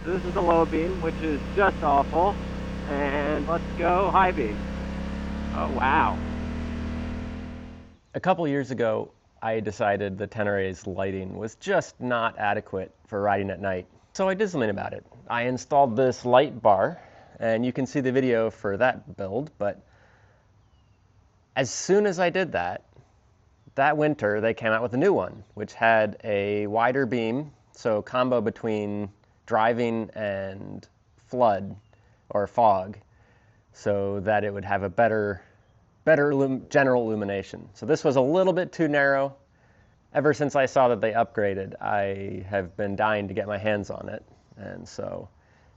So this is the low beam, which is just awful. And let's go high beam. Oh, wow. A couple years ago, I decided the Tenere's lighting was just not adequate for riding at night. So I did something about it. I installed this Lightbar, and you can see the video for that build, but as soon as I did that, that winter they came out with a new one, which had a wider beam, so combo between driving and flood or fog, so that it would have a better general illumination. So this was a little bit too narrow. Ever since I saw that they upgraded, I have been dying to get my hands on it. And so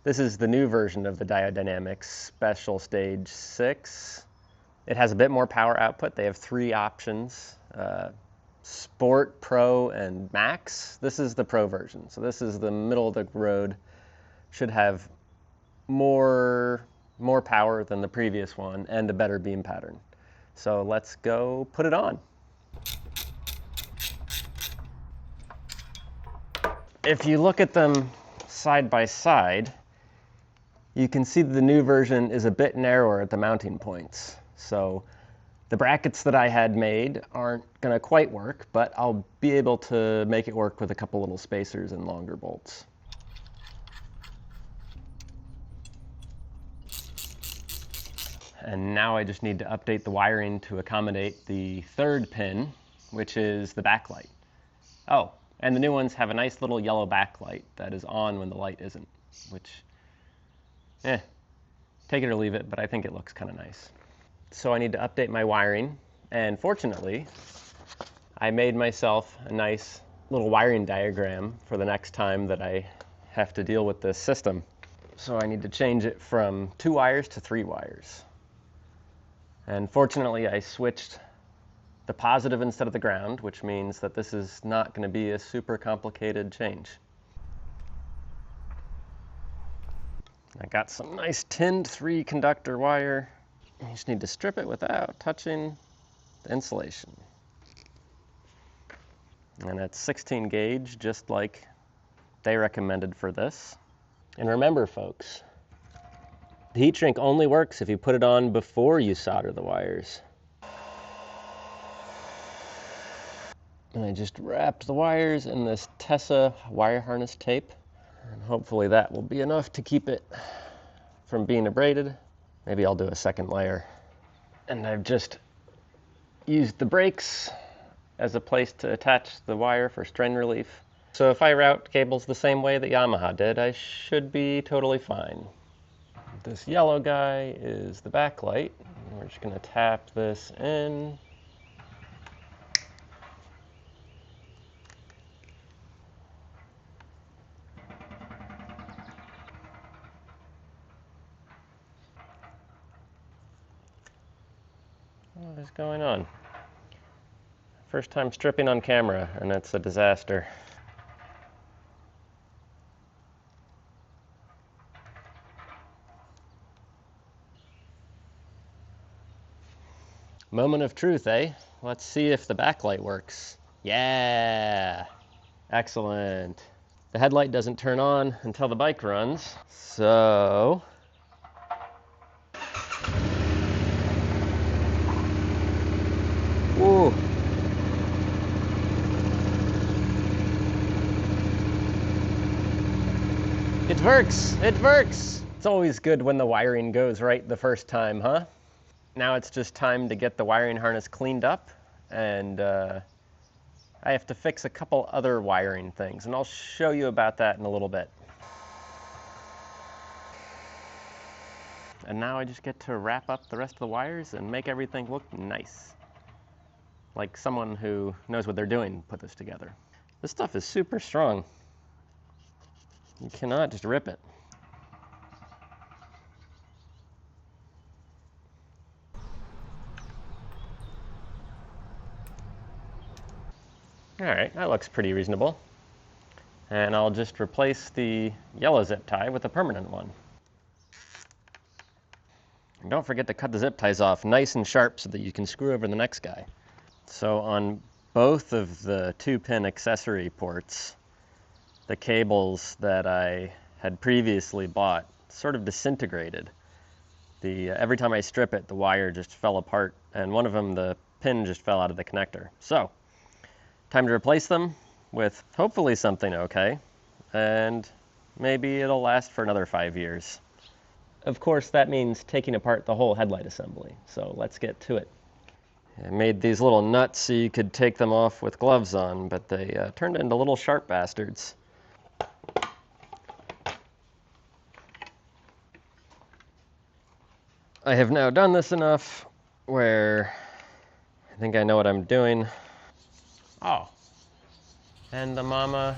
this is the new version of the Diode Dynamics Special Stage 6. It has a bit more power output. They have 3 options, Sport, Pro, and Max. This is the Pro version. So this is the middle of the road. Should have more power than the previous one and a better beam pattern. So let's go put it on. If you look at them side by side, you can see that the new version is a bit narrower at the mounting points. So the brackets that I had made aren't going to quite work, but I'll be able to make it work with a couple little spacers and longer bolts. And now I just need to update the wiring to accommodate the 3rd pin, which is the backlight. Oh, and the new ones have a nice little yellow backlight that is on when the light isn't, which, take it or leave it, but I think it looks kind of nice. So I need to update my wiring, and fortunately, I made myself a nice little wiring diagram for the next time that I have to deal with this system. So I need to change it from 2 wires to 3 wires. And fortunately, I switched the positive instead of the ground, which means that this is not going to be a super complicated change. I got some nice tinned 3-conductor wire. You just need to strip it without touching the insulation. And it's 16 gauge, just like they recommended for this. And remember, folks, the heat shrink only works if you put it on before you solder the wires. And I just wrapped the wires in this Tessa wire harness tape. And hopefully that will be enough to keep it from being abraded. Maybe I'll do a 2nd layer. And I've just used the brakes as a place to attach the wire for strain relief. So if I route cables the same way that Yamaha did, I should be totally fine. This yellow guy is the backlight. We're just going to tap this in. What is going on? First time stripping on camera, and it's a disaster. Moment of truth, eh? Let's see if the backlight works. Yeah! Excellent. The headlight doesn't turn on until the bike runs, so... Whoa! It works! It works! It's always good when the wiring goes right the first time, huh? Now it's just time to get the wiring harness cleaned up, and I have to fix a couple other wiring things, and I'll show you about that in a little bit. And now I just get to wrap up the rest of the wires and make everything look nice. Like someone who knows what they're doing put this together. This stuff is super strong. You cannot just rip it. All right, that looks pretty reasonable. And I'll just replace the yellow zip tie with a permanent one. And don't forget to cut the zip ties off nice and sharp so that you can screw over the next guy. So on both of the 2-pin accessory ports, the cables that I had previously bought sort of disintegrated. Every time I strip it, the wire just fell apart, and one of them, the pin just fell out of the connector. So, time to replace them with hopefully something okay, and maybe it'll last for another 5 years. Of course, that means taking apart the whole headlight assembly, so let's get to it. I made these little nuts so you could take them off with gloves on, but they turned into little sharp bastards. I have now done this enough where I think I know what I'm doing. Oh, and the mama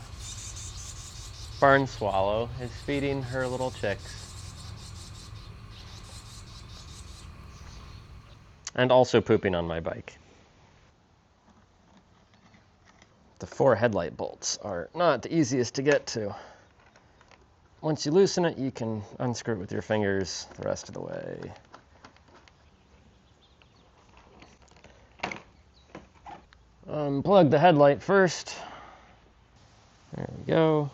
barn swallow is feeding her little chicks. And also pooping on my bike. The 4 headlight bolts are not the easiest to get to. Once you loosen it, you can unscrew it with your fingers the rest of the way. Unplug the headlight first. There we go.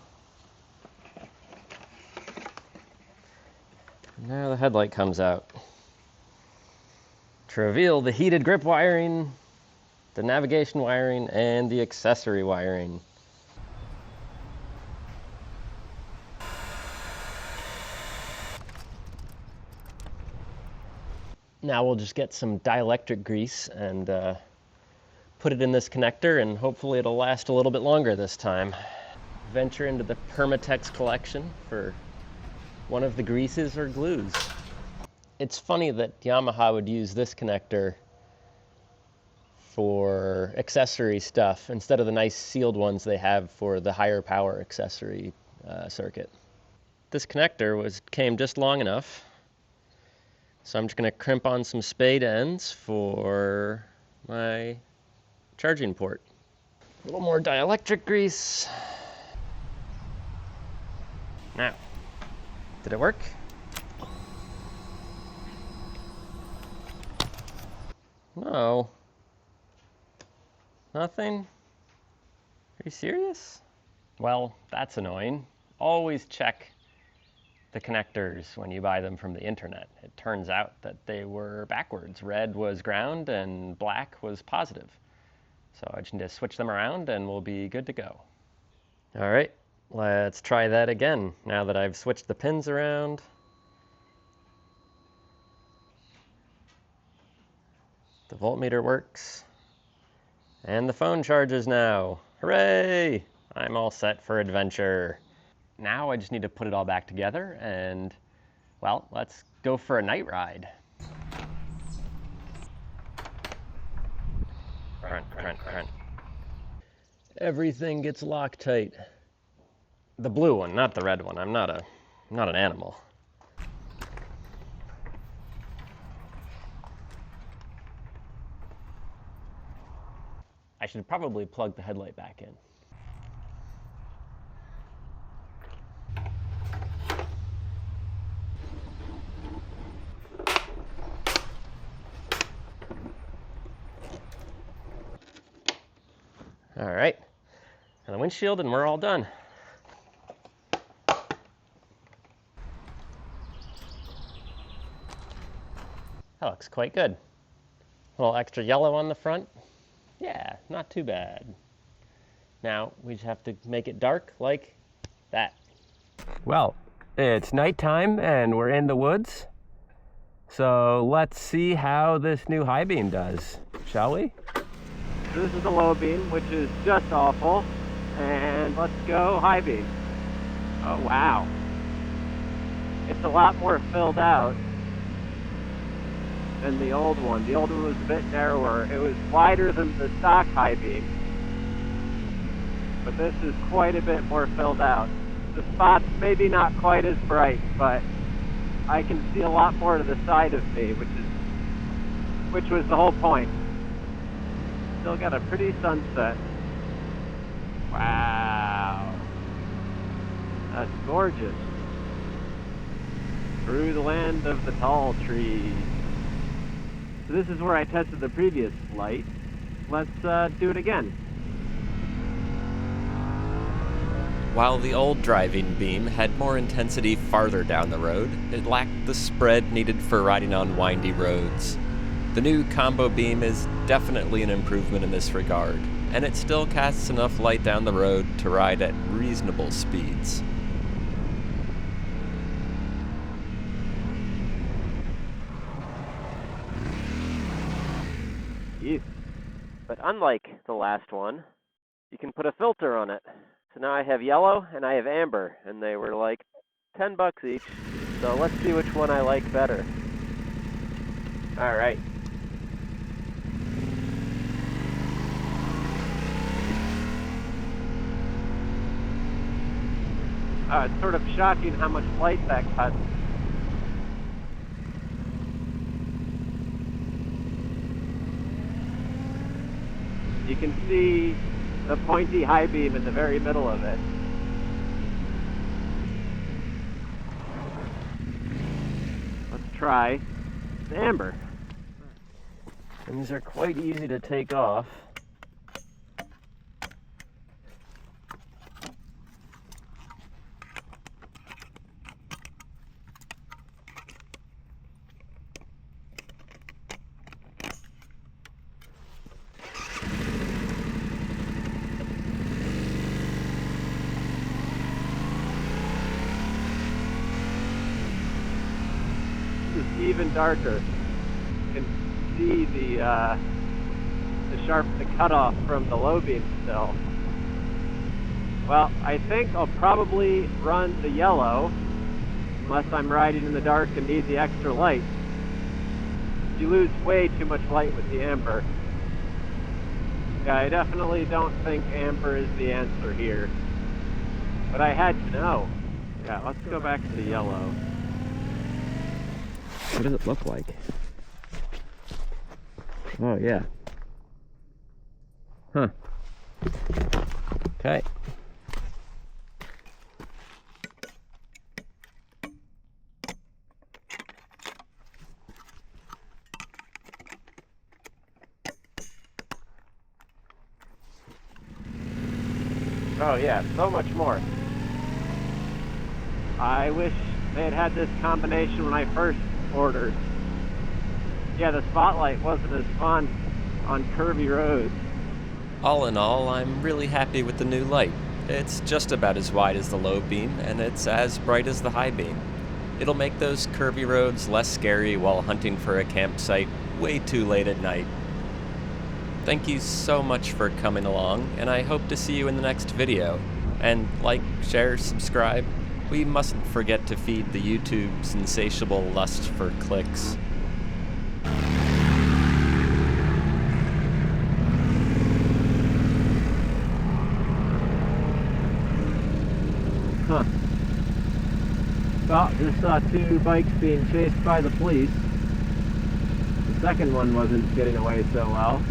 Now the headlight comes out. To reveal the heated grip wiring, the navigation wiring, and the accessory wiring. Now we'll just get some dielectric grease and put it in this connector, and hopefully it'll last a little bit longer this time. Venture into the Permatex collection for one of the greases or glues. It's funny that Yamaha would use this connector for accessory stuff instead of the nice sealed ones they have for the higher power accessory circuit. This connector came just long enough, so I'm just going to crimp on some spade ends for my charging port. A little more dielectric grease. Now, did it work? No. Nothing? Are you serious? Well, that's annoying. Always check the connectors when you buy them from the internet. It turns out that they were backwards. Red was ground and black was positive. So I just need to switch them around and we'll be good to go. All right, let's try that again now that I've switched the pins around. The voltmeter works, and the phone charges now. Hooray! I'm all set for adventure. Now I just need to put it all back together and, well, let's go for a night ride. Crunch, crunch, crunch. Everything gets Loctite. The blue one, not the red one. I'm not an animal. I should probably plug the headlight back in. All right, and the windshield, and we're all done. That looks quite good. A little extra yellow on the front. Yeah, not too bad. Now, we just have to make it dark like that. Well, it's nighttime and we're in the woods. So let's see how this new high beam does, shall we? This is the low beam, which is just awful. And let's go high beam. Oh, wow. It's a lot more filled out than the old one. The old one was a bit narrower. It was wider than the stock high beam. But this is quite a bit more filled out. The spots maybe not quite as bright, but I can see a lot more to the side of me, which was the whole point. Still got a pretty sunset. Wow. That's gorgeous. Through the land of the tall trees. So this is where I tested the previous light. Let's do it again. While the old driving beam had more intensity farther down the road, it lacked the spread needed for riding on windy roads. The new combo beam is definitely an improvement in this regard, and it still casts enough light down the road to ride at reasonable speeds. But unlike the last one, you can put a filter on it. So now I have yellow and I have amber, and they were like $10 each. So let's see which one I like better. All right. It's sort of shocking how much light that cuts. You can see the pointy high beam in the very middle of it. Let's try the amber. And these are quite easy to take off. Even darker. You can see the cutoff from the low beam still. Well, I think I'll probably run the yellow unless I'm riding in the dark and need the extra light. You lose way too much light with the amber. Yeah, I definitely don't think amber is the answer here. But I had to know. Yeah, let's go back to the yellow. What does it look like? Oh, yeah. Huh. Okay. Oh, yeah, so much more. I wish they had had this combination when I first ordered. Yeah, the spotlight wasn't as fun on curvy roads. All in all, I'm really happy with the new light. It's just about as wide as the low beam, and it's as bright as the high beam. It'll make those curvy roads less scary while hunting for a campsite way too late at night. Thank you so much for coming along, and I hope to see you in the next video. And like, share, subscribe. We mustn't forget to feed the YouTube's insatiable lust for clicks. Huh. Well, just saw two bikes being chased by the police. The second one wasn't getting away so well.